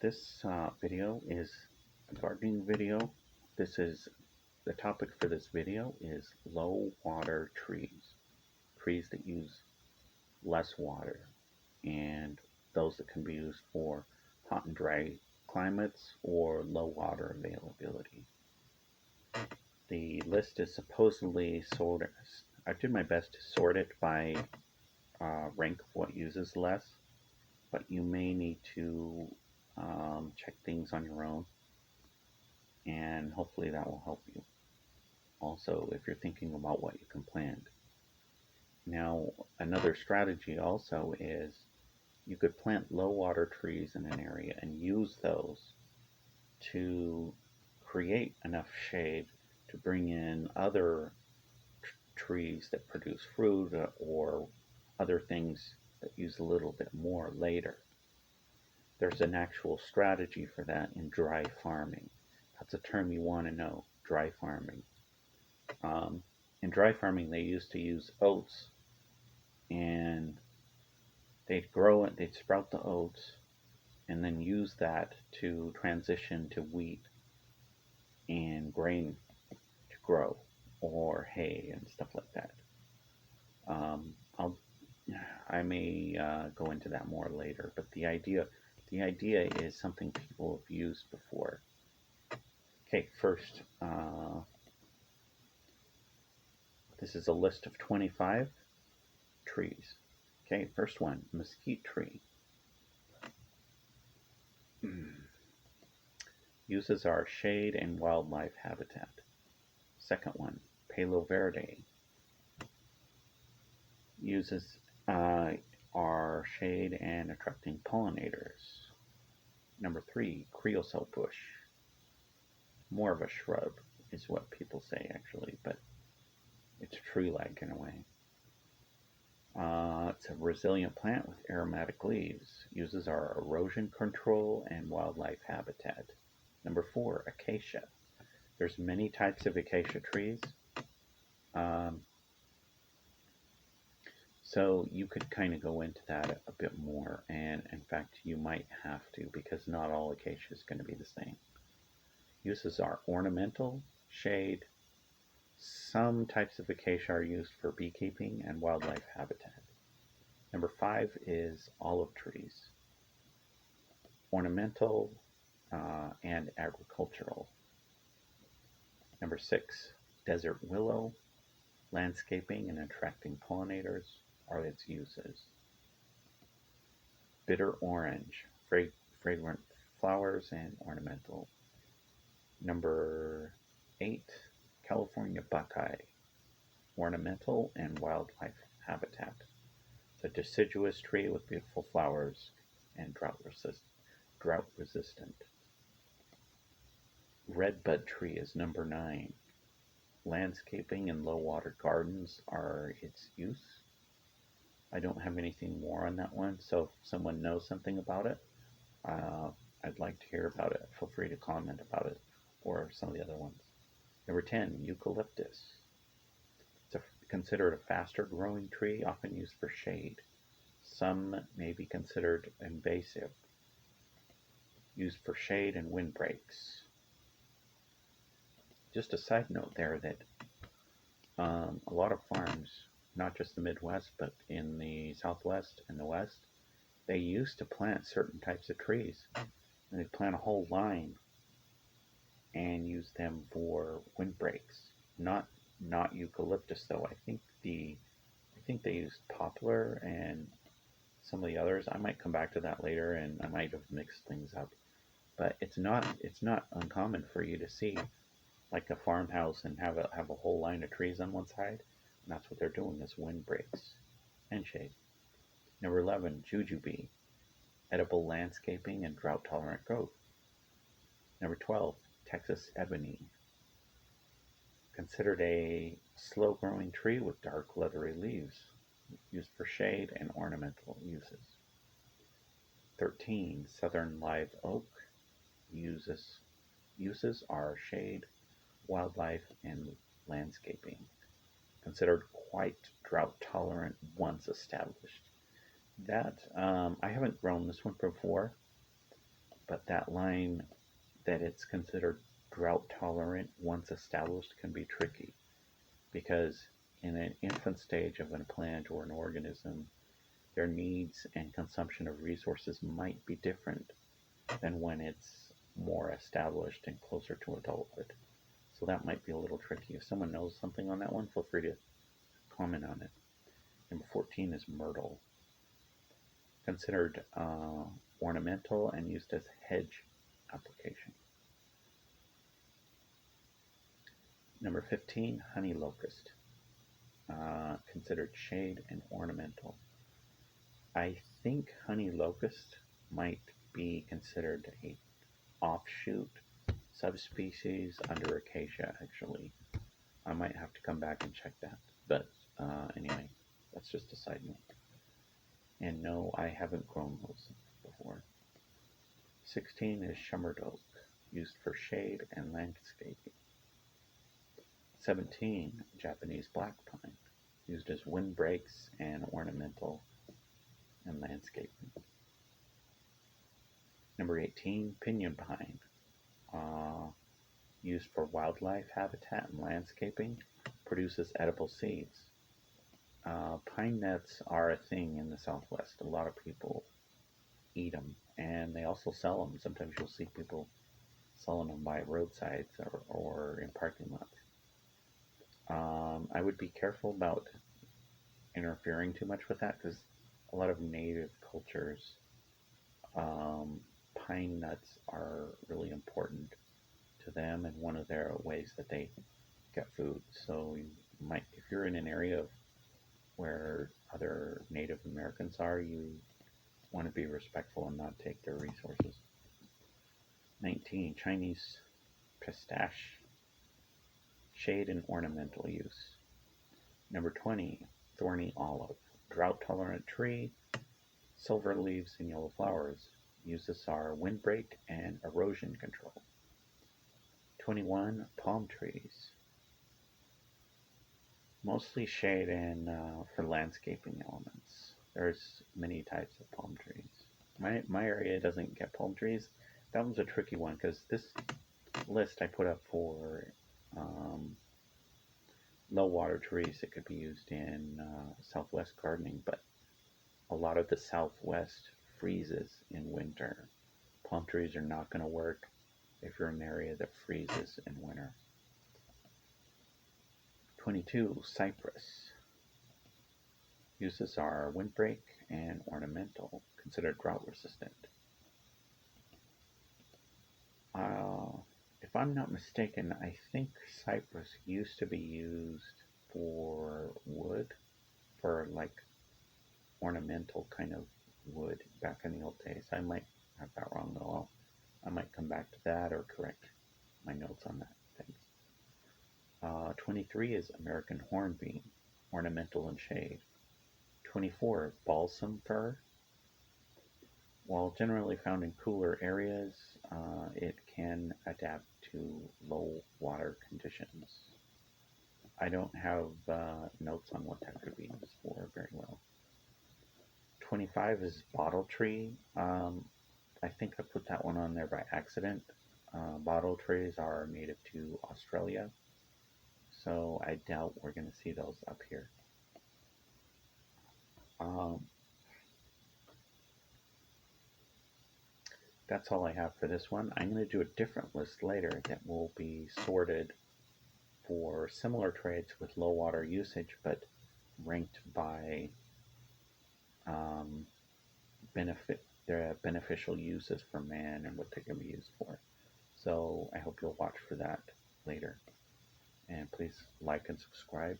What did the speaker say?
This video is a gardening video. This is the topic for this video is low water trees, trees that use less water, and those that can be used for hot and dry climates or low water availability. The list is supposedly sorted. I did my best to sort it by rank of what uses less, but you may need to check things on your own, and hopefully that will help you. Also, if you're thinking about what you can plant. Now, another strategy also is you could plant low water trees in an area and use those to create enough shade to bring in other trees that produce fruit or other things that use a little bit more later. There's an actual strategy for that in dry farming. That's a term you want to know, dry farming. Um, in dry farming, they used to use oats, and they'd grow it, they'd sprout the oats, and then use that to transition to wheat and grain to grow, or hay and stuff like that. Um, I'll, I may go into that more later, but the idea is something people have used before. Okay, first, this is a list of 25 trees. Okay, first one, mesquite tree. Uses our shade and wildlife habitat. Second one, Palo Verde. Uses our shade and attracting pollinators. Number 3, creosote bush. More of a shrub is what people say actually, but it's tree-like in a way. It's a resilient plant with aromatic leaves. Uses our erosion control and wildlife habitat. Number 4, acacia. There's many types of acacia trees. Um, so you could kind of go into that a bit more, and in fact you might have to, because not all acacia is going to be the same. Uses are ornamental, shade. Some types of acacia are used for beekeeping and wildlife habitat. Number 5 is olive trees. Ornamental and agricultural. Number 6, desert willow. Landscaping and attracting pollinators are its uses. Bitter orange, fragrant flowers and ornamental. Number 8, California buckeye, ornamental and wildlife habitat. It's a deciduous tree with beautiful flowers and drought resistant. Redbud tree is number 9. Landscaping and low water gardens are its use. I don't have anything more on that one, so if someone knows something about it, I'd like to hear about it. Feel free to comment about it or some of the other ones. Number 10, eucalyptus. It's considered a faster growing tree, often used for shade. Some may be considered invasive, used for shade and windbreaks. Just a side note there that a lot of farms, not just the Midwest, but in the Southwest and the West, they used to plant certain types of trees. And they'd plant a whole line and use them for windbreaks. Not eucalyptus though. I think they used poplar and some of the others. I might come back to that later, and I might have mixed things up. But it's not uncommon for you to see like a farmhouse and have a whole line of trees on one side, and that's what they're doing is windbreaks and shade. Number 11, jujube, edible landscaping and drought tolerant growth. Number 12, Texas ebony, considered a slow growing tree with dark leathery leaves, used for shade and ornamental uses. 13, southern live oak, uses are shade, wildlife, and landscaping, considered quite drought tolerant once established. That I haven't grown this one before, but that line that it's considered drought tolerant once established can be tricky because in an infant stage of a plant or an organism, their needs and consumption of resources might be different than when it's more established and closer to adulthood. So that might be a little tricky. If someone knows something on that one, feel free to comment on it. Number 14 is myrtle, considered ornamental and used as hedge application. Number 15, honey locust, considered shade and ornamental. I think honey locust might be considered a offshoot subspecies under acacia, actually. I might have to come back and check that. But anyway, that's just a side note. And no, I haven't grown those before. 16 is shimmered oak, used for shade and landscaping. 17, Japanese black pine, used as windbreaks and ornamental and landscaping. Number 18, pinyon pine, used for wildlife habitat and landscaping, produces edible seeds. Pine nuts are a thing in the Southwest. A lot of people eat them, and they also sell them. Sometimes you'll see people selling them by roadsides or in parking lots. I would be careful about interfering too much with that because a lot of native cultures, pine nuts are really important to them and one of their ways that they get food. So you might, if you're in an area where other Native Americans are, you want to be respectful and not take their resources. 19, Chinese pistache, shade and ornamental use. Number 20, thorny olive, drought tolerant tree, silver leaves and yellow flowers. Uses are windbreak and erosion control. 21, palm trees, mostly shade and for landscaping elements. There's many types of palm trees. My area doesn't get palm trees. That one's a tricky one because this list I put up for low water trees that could be used in southwest gardening, but a lot of the southwest freezes in winter. Palm trees are not going to work if you're in an area that freezes in winter. 22, cypress. Uses are windbreak and ornamental, considered drought resistant. If I'm not mistaken, I think cypress used to be used for wood, for like ornamental kind of wood back in the old days. I might have that wrong though. I might come back to that or correct my notes on that. Thanks. 23 is American hornbeam, ornamental and shade. 24, balsam fir. While generally found in cooler areas, it can adapt to low water conditions. I don't have notes on what that could be used for very well. 25 is bottle tree. I think I put that one on there by accident. Bottle trees are native to Australia, so I doubt we're going to see those up here. That's all I have for this one. I'm going to do a different list later that will be sorted for similar trades with low water usage, but ranked by their beneficial uses for man and what they can be used for. So I hope you'll watch for that later. And please like and subscribe.